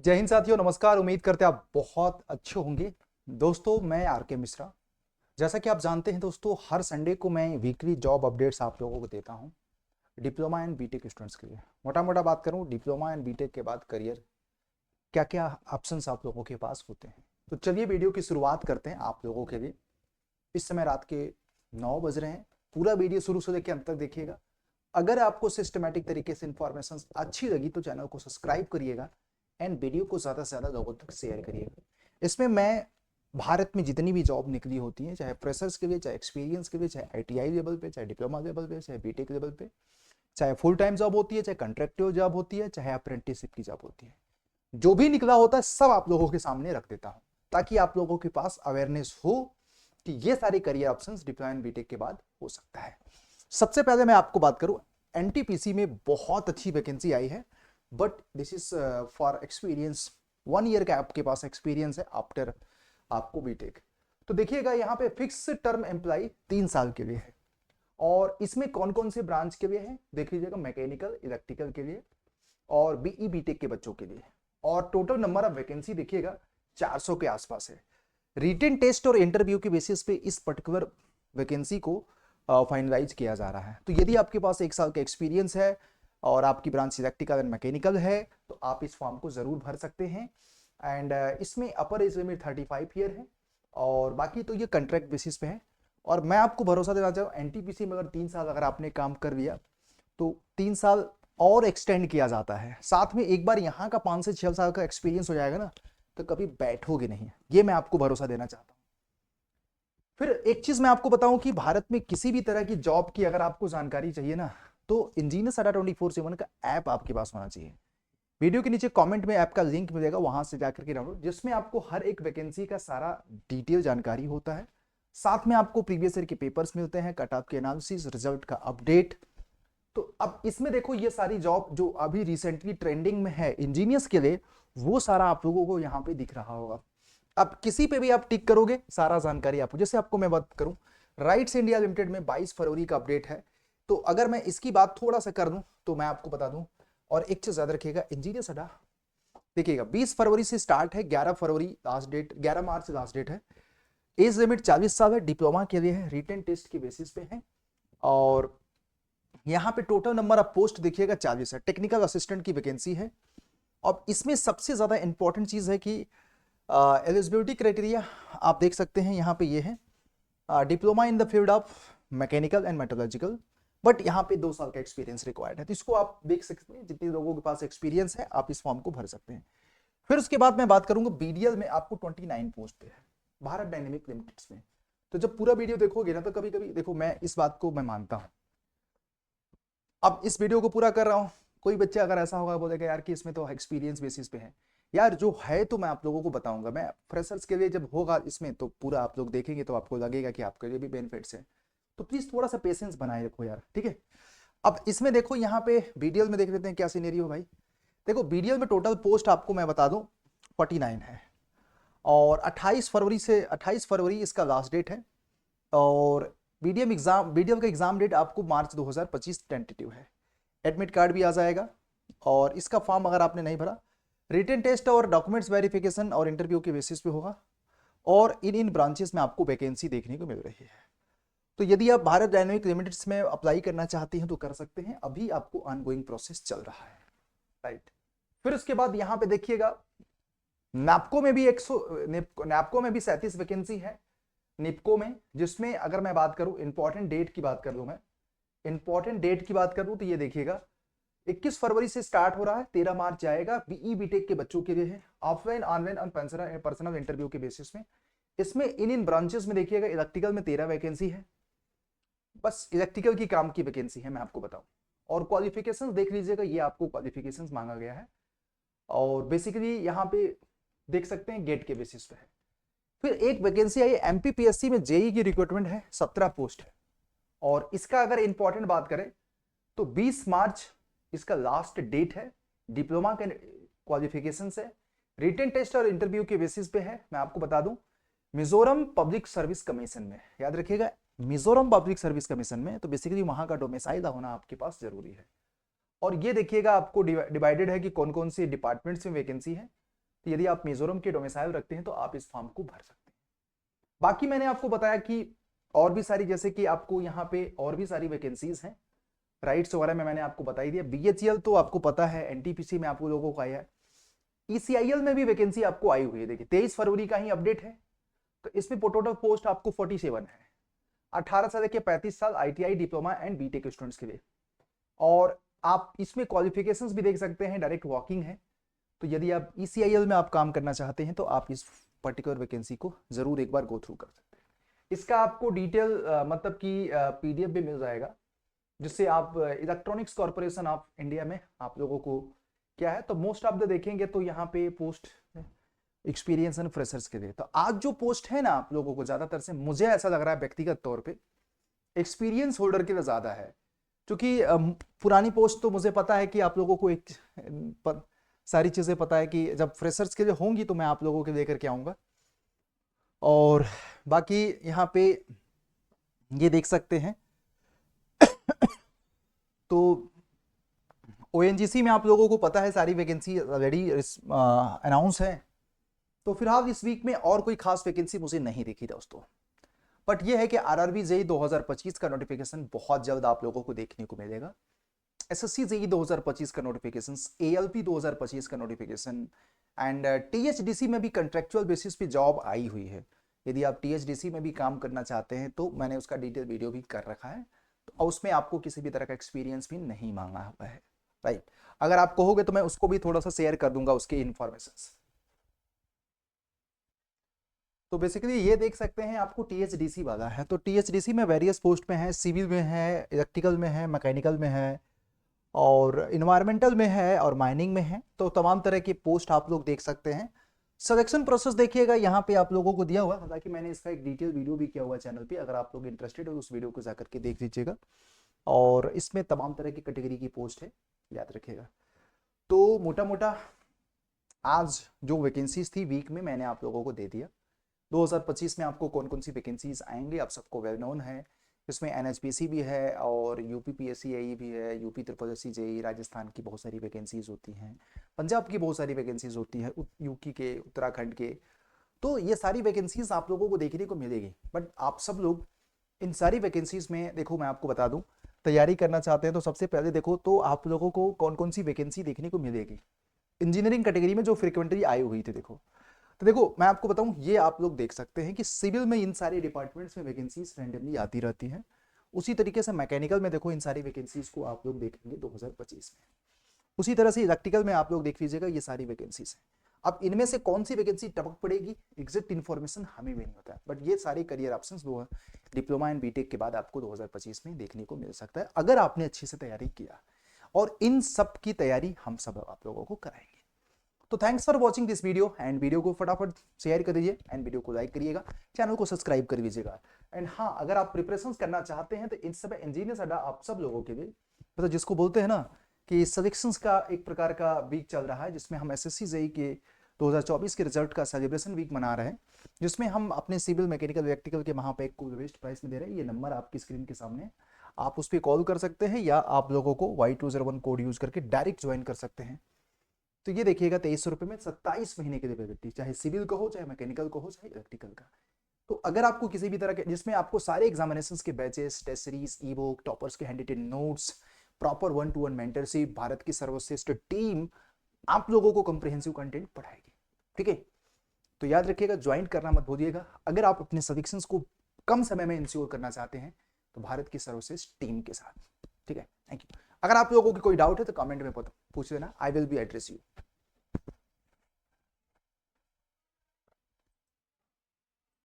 जय हिंद साथियों, नमस्कार। उम्मीद करते हैं आप बहुत अच्छे होंगे। दोस्तों, मैं आर के मिश्रा। जैसा कि आप जानते हैं दोस्तों, हर संडे को मैं वीकली जॉब अपडेट्स आप लोगों को देता हूं डिप्लोमा एंड बीटेक स्टूडेंट्स के लिए। मोटा मोटा बात करूं, डिप्लोमा एंड बीटेक के बाद करियर क्या क्या ऑप्शंस आप लोगों के पास होते हैं। तो चलिए वीडियो की शुरुआत करते हैं आप लोगों के लिए। इस समय रात के 9 बज रहे हैं। पूरा वीडियो शुरू से लेकर अंत तक देखिएगा। अगर आपको सिस्टमेटिक तरीके से इंफॉर्मेशन अच्छी लगी तो चैनल को सब्सक्राइब करिएगा एंड वीडियो को ज़्यादा से ज़्यादा लोगों तक शेयर करिएगा। इसमें मैं भारत में जितनी भी जॉब निकली होती हैं, चाहे फ्रेशर्स के लिए, चाहे एक्सपीरियंस के लिए, चाहे आईटीआई लेवल पे, चाहे डिप्लोमा लेवल पे, चाहे बीटेक लेवल पे, चाहे फुल टाइम जॉब होती है, चाहे कॉन्ट्रैक्टिव जॉब होती है, चाहे अप्रेंटिसशिप की जॉब होती है, जो भी निकला होता है सब आप लोगों के सामने रख देता हूँ, ताकि आप लोगों के पास अवेयरनेस हो कि ये सारे career options diploma and BTech के बाद हो सकता है। सबसे पहले मैं आपको बात करूं, एनटीपीसी में बहुत अच्छी वैकेंसी आई है, but this is for experience. 1 year का आपके पास एक्सपीरियंस है आफ्टर आपको बीटेक। तो देखिएगा, यहाँ पे फिक्स टर्म एम्प्लॉय 3 साल के लिए है। और इसमें कौन कौन से ब्रांच के लिए है देख लीजिएगा, मैकेनिकल, इलेक्ट्रिकल के लिए और बीई बीटेक के बच्चों के लिए। और टोटल नंबर ऑफ वैकेंसी देखिएगा 400 के आसपास है। रिटन टेस्ट और इंटरव्यू के बेसिस पे इस पर्टिकुलर वैकेंसी को फाइनलाइज किया जा रहा है। तो यदि आपके पास 1 साल का एक्सपीरियंस है और आपकी ब्रांच इलेक्ट्रिकल एंड मैकेनिकल है तो आप इस फॉर्म को जरूर भर सकते हैं। एंड इसमें अपर एज लिमिट 35 ईयर है और बाकी तो ये कॉन्ट्रैक्ट बेसिस पे है। और मैं आपको भरोसा देना चाहूँ, एनटीपीसी में अगर 3 साल अगर आपने काम कर लिया तो 3 साल और एक्सटेंड किया जाता है। साथ में एक बार यहाँ का 5 से 6 साल का एक्सपीरियंस हो जाएगा ना, तो कभी बैठोगे नहीं। ये मैं आपको भरोसा देना चाहता हूँ। फिर एक चीज मैं आपको बताऊं कि भारत में किसी भी तरह की जॉब की अगर आपको जानकारी चाहिए ना, तो इंजीनियर्स अड्डा 24/7 का ऐप आपके पास होना चाहिए। वीडियो के नीचे कमेंट में ऐप का लिंक मिलेगा, वहां से जाकर के डाउनलोड, जिसमें आपको हर एक वैकेंसी का सारा डिटेल जानकारी होता है। साथ में आपको प्रीवियस ईयर के पेपर्स मिलते हैं, कट ऑफ के एनालिसिस, रिजल्ट का अपडेट। तो अब इसमें देखो, ये सारी जॉब जो अभी रिसेंटली ट्रेंडिंग में है इंजीनियर्स के लिए, वो सारा आप लोगों को यहाँ पे दिख रहा होगा। अब किसी पे भी आप टिक करोगे, सारा जानकारी आपको। जैसे आपको मैं बात करूं, राइट्स इंडिया लिमिटेड में 22 फरवरी का अपडेट है। तो अगर मैं इसकी बात थोड़ा सा कर दूं तो मैं आपको बता दूं, और एक चीज याद रखिएगा, इंजीनियर्स अड्डा देखिएगा 20 फरवरी से स्टार्ट है, 11 फरवरी लास्ट डेट, 11 मार्च लास्ट डेट है। एज लिमिट 40 साल है, डिप्लोमा के लिए है, रिटन टेस्ट की बेसिस पे है। और यहाँ पे टोटल नंबर ऑफ पोस्ट देखिएगा 40 है। टेक्निकल असिस्टेंट की वैकेंसी है। और इसमें सबसे ज्यादा इंपॉर्टेंट चीज है कि एलिजिबिलिटी क्राइटेरिया आप देख सकते हैं यहाँ पे ये है, diploma in the field of mechanical and metallurgical, but यहाँ पे 2 साल का एक्सपीरियंस रिक्वायर्ड है। तो इसको आप देख सकते हैं, जितने लोगों के पास एक्सपीरियंस है आप इस फॉर्म को भर सकते हैं। फिर उसके बाद मैं बात करूंगा, बीडीएल में आपको 29 पोस्ट पे है, भारत डायनेमिक लिमिटेड में। तो जब पूरा वीडियो देखोगे ना, तो कभी कभी देखो, मैं इस बात को मैं मानता हूँ। अब इस वीडियो को पूरा कर रहा हूँ, कोई बच्चा अगर ऐसा होगा बोलेगा यार कि इसमें तो एक्सपीरियंस बेसिस पे है। यार जो है तो मैं आप लोगों को बताऊंगा। मैं फ्रेशर्स के लिए जब होगा इसमें तो पूरा आप लोग देखेंगे तो आपको लगेगा कि आपके लिए भी बेनिफिट्स है। तो प्लीज थोड़ा सा पेशेंस बनाए रखो यार, ठीक है। अब इसमें देखो, यहाँ पे बीडीएल में देख लेते हैं क्या सीनेरियो भाई। देखो, बीडीएल में टोटल पोस्ट आपको मैं बता दूं 49 है। और 28 फरवरी इसका लास्ट डेट है। और बीडीएम का एग्जाम डेट आपको मार्च 2025 टेंटेटिव है। एडमिट कार्ड भी आ जाएगा। और इसका फॉर्म अगर आपने नहीं भरा, रिटन टेस्ट और डॉक्यूमेंट्स वेरिफिकेशन और इंटरव्यू के बेसिस पे होगा। और इन इन ब्रांचेस में आपको वैकेंसी देखने को मिल रही है। तो यदि आप भारत डायनेमिक लिमिटेड में अप्लाई करना चाहते हैं तो कर सकते हैं, अभी आपको ऑनगोइंग प्रोसेस चल रहा है, राइट। फिर उसके बाद यहाँ पे देखिएगा, नैपको में भी 100, नैपको में भी 37 वैकेंसी है निपको में, जिसमें अगर मैं बात करूं, इंपॉर्टेंट डेट की बात कर दूं, मैं इंपॉर्टेंट डेट की बात कर दूं तो ये देखिएगा, 21 फरवरी से स्टार्ट हो रहा है, 13 मार्च जाएगा। बीई बीटेक के बच्चों के लिए है, ऑफलाइन ऑनलाइन और पर्सनल इंटरव्यू के बेसिस में। इसमें इन ब्रांचेस में देखिएगा, इलेक्ट्रिकल में 13 वैकेंसी है, बस इलेक्ट्रिकल की काम की वैकेंसी है मैं आपको बताऊं। और क्वालिफिकेशंस देख लीजिएगा, ये आपको क्वालिफिकेशंस मांगा गया है। और बेसिकली यहाँ पे देख सकते हैं गेट के बेसिस पे है। फिर एक वैकेंसी आई एमपीपीएससी में, जेई की रिक्रूटमेंट है, 17 पोस्ट है। और इसका अगर इंपॉर्टेंट बात करें तो 20 मार्च इसका लास्ट डेट है। डिप्लोमा के क्वालिफिकेशन से रिटन टेस्ट और इंटरव्यू के बेसिस पे है। मैं आपको बता दूं, मिजोरम पब्लिक सर्विस कमीशन में, याद रखिएगा, मिजोरम पब्लिक सर्विस कमीशन में। तो बेसिकली वहां का डोमिसाइल होना आपके पास जरूरी है। और ये देखिएगा, आपको डिवाइडेड है कि कौन कौन सी डिपार्टमेंट्स में वैकेंसी है। तो यदि आप मिजोरम के डोमिसाइल रखते हैं तो आप इस फॉर्म को भर सकते हैं। बाकी मैंने आपको बताया कि और भी सारी, जैसे कि आपको यहाँ पे और भी सारी वैकेंसीज हैं, राइट्स वगैरह में मैंने आपको बता ही दिया। बीएचईएल तो आपको पता है, एनटीपीसी में आपको लोगों को आया है, ईसीआईएल में भी वैकेंसी आपको आई हुई है। देखिए 23 फरवरी का ही अपडेट है, तो इसमें टोटल पोस्ट आपको 47 है, 18 से लेकर 35 साल, ITI, diploma and BTech students के लिए। और आप इसमें क्वालिफिकेशंस भी देख सकते हैं, डायरेक्ट वॉकिंग है। तो यदि आप ईसीआईएल में आप काम करना चाहते हैं तो आप इस पर्टिकुलर वैकेंसी को जरूर एक बार गो थ्रू कर सकते हैं। इसका आपको डिटेल मतलब कि पीडीएफ भी मिल जाएगा, जिससे आप इलेक्ट्रॉनिक्स कॉर्पोरेशन ऑफ इंडिया में आप लोगों को क्या है, तो मोस्ट ऑफ द देखेंगे तो यहाँ पे पोस्ट एक्सपीरियंस एंड फ्रेशर्स के लिए। तो आज जो पोस्ट है ना आप लोगों को, ज्यादातर से मुझे ऐसा लग रहा है व्यक्तिगत तौर पे एक्सपीरियंस होल्डर के लिए ज्यादा है, क्योंकि पुरानी पोस्ट तो मुझे पता है कि आप लोगों को एक सारी चीजें पता है कि जब फ्रेशर्स के लिए होंगी तो मैं आप लोगों के लेकर के आऊंगा। और बाकी यहाँ पे ये देख सकते हैं तो ओएनजीसी में आप लोगों को पता है सारी वैकेंसी ऑलरेडी अनाउंस है। तो फिलहाल इस वीक में और कोई खास वैकेंसी मुझे नहीं दिखी दोस्तों, बट ये है कि आरआरबी जेई 2025 का नोटिफिकेशन बहुत जल्द आप लोगों को देखने को मिलेगा। एसएससी जेई 2025 का नोटिफिकेशन, एएलपी 2025 का नोटिफिकेशन, एंड टीएचडीसी में भी कंट्रेक्चुअल बेसिस पे जॉब आई हुई है। यदि आप टीएचडीसी में भी काम करना चाहते हैं तो मैंने उसका डिटेल वीडियो भी कर रखा है, तो उसमें आपको किसी भी तरह का एक्सपीरियंस भी नहीं मांगा हुआ है, राइट। अगर आप कहोगे तो मैं उसको भी थोड़ा सा शेयर कर दूंगा, उसके इंफॉर्मेशन। तो बेसिकली ये देख सकते हैं आपको टीएचडीसी वाला है, तो टीएचडीसी में वेरियस पोस्ट में है, सिविल में है, इलेक्ट्रिकल में है, मैकेनिकल में है, और इन्वायरमेंटल में है, और माइनिंग में है। तो तमाम तरह की पोस्ट आप लोग देख सकते हैं। सिलेक्शन प्रोसेस देखिएगा यहाँ पे आप लोगों को दिया हुआ, हालांकि मैंने इसका एक डिटेल वीडियो भी किया हुआ चैनल पे, अगर आप लोग इंटरेस्टेड हो उस वीडियो को जाकर के देख लीजिएगा। और इसमें तमाम तरह की कैटेगरी की पोस्ट है, याद रखिएगा। तो मोटा मोटा आज जो वैकेंसीज थी वीक में मैंने आप लोगों को दे दिया। 2025 में आपको कौन कौन सी वैकेंसीज आएंगे आप सबको वेल नोन है। इसमें एनएचपीसी भी है, और यूपी पीएससी भी है, UP triple SC JE, Rajasthan की बहुत सारी वैकेंसीज होती हैं, पंजाब की बहुत सारी वैकेंसीज होती हैं, यूपी के, उत्तराखंड के। तो ये सारी वैकेंसीज आप लोगों को देखने को मिलेगी। बट आप सब लोग इन सारी वैकेंसीज में देखो, मैं आपको बता दूं, तैयारी करना चाहते हैं तो सबसे पहले देखो तो आप लोगों को कौन कौन सी वैकेंसी देखने को मिलेगी। इंजीनियरिंग कैटेगरी में जो फ्रिक्वेंटली आई हुई थी देखो, तो देखो मैं आपको बताऊं, ये आप लोग देख सकते हैं कि सिविल में इन सारे डिपार्टमेंट्स में वैकेंसीज रैंडमली आती रहती हैं। उसी तरीके से मैकेनिकल में देखो इन सारी वैकेंसीज को आप लोग देखेंगे 2025 में। उसी तरह से इलेक्ट्रिकल में आप लोग देख लीजिएगा, ये सारी वैकेंसीज हैं। अब इनमें से कौन सी वैकेंसी टपक पड़ेगी एग्जैक्ट इन्फॉर्मेशन हमें भी नहीं होता है, बट ये सारे करियर ऑप्शंस वो है डिप्लोमा एंड बीटेक के बाद आपको 2025 में देखने को मिल सकता है, अगर आपने अच्छे से तैयारी किया। और इन सब की तैयारी हम सब आप लोगों को कराएंगे। तो thanks for watching this video, and video को फटाफट शेयर कर दीजिए, एंड वीडियो को लाइक करिएगा, चैनल को सब्सक्राइब कर लीजिएगा। एंड हाँ, अगर आप प्रिपरेशन करना चाहते हैं तो इन सब इंजीनियर्स अड्डा आप सब लोगों के लिए, मतलब जिसको बोलते हैं ना कि सिलेक्शंस का एक प्रकार का वीक चल रहा है, जिसमें हम एसएससी जेई के 2024 के रिजल्ट का सेलिब्रेशन वीक मना रहे हैं, जिसमें हम अपने सिविल, मैकेनिकल, इलेक्ट्रिकल के वहाँ पे एक बेस्ट प्राइस में दे रहे हैं। ये नंबर आपकी स्क्रीन के सामने, आप उस पर कॉल कर सकते हैं, या आप लोगों को Y201 कोड यूज करके डायरेक्ट ज्वाइन कर सकते हैं। तो ये देखिएगा 2300 रुपये में 27 महीने के लिए वैलिडिटी, चाहे सिविल का हो, चाहे मैकेनिकल का हो, चाहे इलेक्ट्रिकल का। तो अगर आपको किसी भी तरह के, जिसमें आपको सारे एग्जामिनेशंस के batches, test series, e book, toppers के handwritten notes, proper 1-to-1 mentorship, Bharat की सर्वश्रेष्ठ टीम आप लोगों को कंप्रिहेंसिव कंटेंट पढ़ाएगी, ठीक है। तो याद रखिएगा, ज्वाइन करना मत भूलिएगा। अगर आप अपने सजेशंस को कम समय में इंश्योर करना चाहते हैं तो भारत की सर्वश्रेष्ठ टीम के साथ, ठीक है। Thank you. अगर आप लोगों की कोई डाउट है तो कमेंट में पूछ लेना, I will be address you.